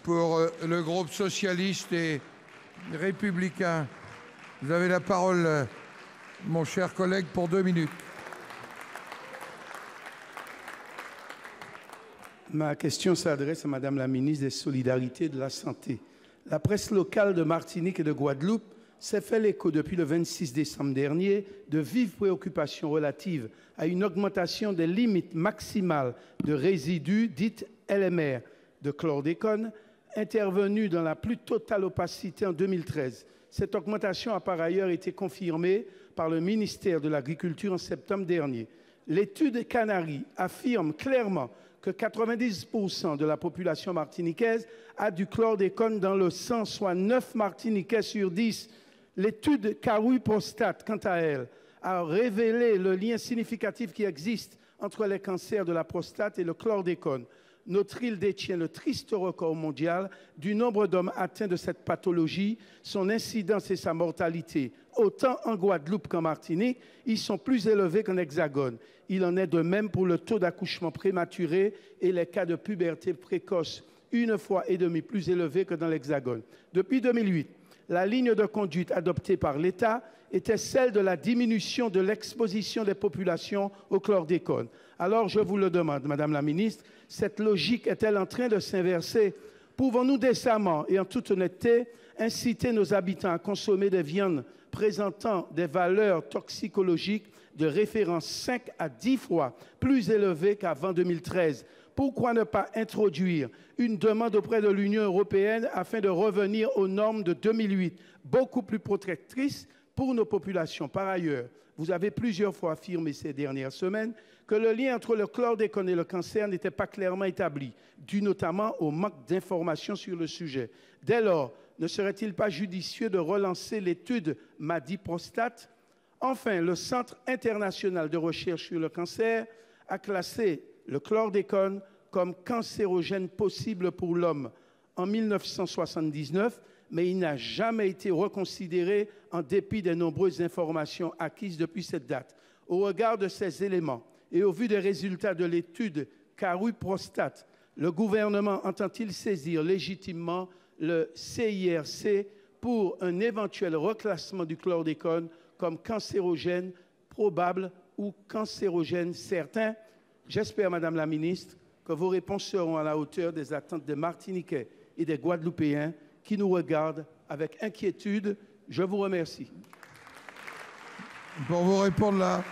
pour le groupe socialiste et républicain. Vous avez la parole, mon cher collègue, pour 2 minutes. Ma question s'adresse à Madame la ministre des Solidarités et de la Santé. La presse locale de Martinique et de Guadeloupe s'est fait l'écho depuis le 26 décembre dernier de vives préoccupations relatives à une augmentation des limites maximales de résidus dites LMR de chlordécone intervenue dans la plus totale opacité en 2013. Cette augmentation a par ailleurs été confirmée par le ministère de l'Agriculture en septembre dernier. L'étude Canari affirme clairement que 90% de la population martiniquaise a du chlordécone dans le sang, soit 9 Martiniquais sur 10. L'étude Carouille-Prostate, quant à elle, a révélé le lien significatif qui existe entre les cancers de la prostate et le chlordécone. Notre île détient le triste record mondial du nombre d'hommes atteints de cette pathologie. Son incidence et sa mortalité, autant en Guadeloupe qu'en Martinique, ils sont plus élevés qu'en Hexagone. Il en est de même pour le taux d'accouchement prématuré et les cas de puberté précoce, 1,5 fois plus élevés que dans l'Hexagone. Depuis 2008, la ligne de conduite adoptée par l'État était celle de la diminution de l'exposition des populations au chlordécone. Alors je vous le demande, Madame la ministre, cette logique est-elle en train de s'inverser? Pouvons-nous décemment et en toute honnêteté inciter nos habitants à consommer des viandes présentant des valeurs toxicologiques de référence 5 à 10 fois plus élevées qu'avant 2013? Pourquoi ne pas introduire une demande auprès de l'Union européenne afin de revenir aux normes de 2008, beaucoup plus protectrices pour nos populations? Par ailleurs, vous avez plusieurs fois affirmé ces dernières semaines que le lien entre le chlordécone et le cancer n'était pas clairement établi, dû notamment au manque d'informations sur le sujet. Dès lors, ne serait-il pas judicieux de relancer l'étude MADI-Prostate? Enfin, le Centre international de recherche sur le cancer a classé le chlordécone comme cancérogène possible pour l'homme en 1979, mais il n'a jamais été reconsidéré en dépit des nombreuses informations acquises depuis cette date. Au regard de ces éléments et au vu des résultats de l'étude Carouille-Prostate, le gouvernement entend-il saisir légitimement le CIRC pour un éventuel reclassement du chlordécone comme cancérogène probable ou cancérogène certain? J'espère, Madame la ministre, que vos réponses seront à la hauteur des attentes des Martiniquais et des Guadeloupéens qui nous regardent avec inquiétude. Je vous remercie. Pour vous répondre là.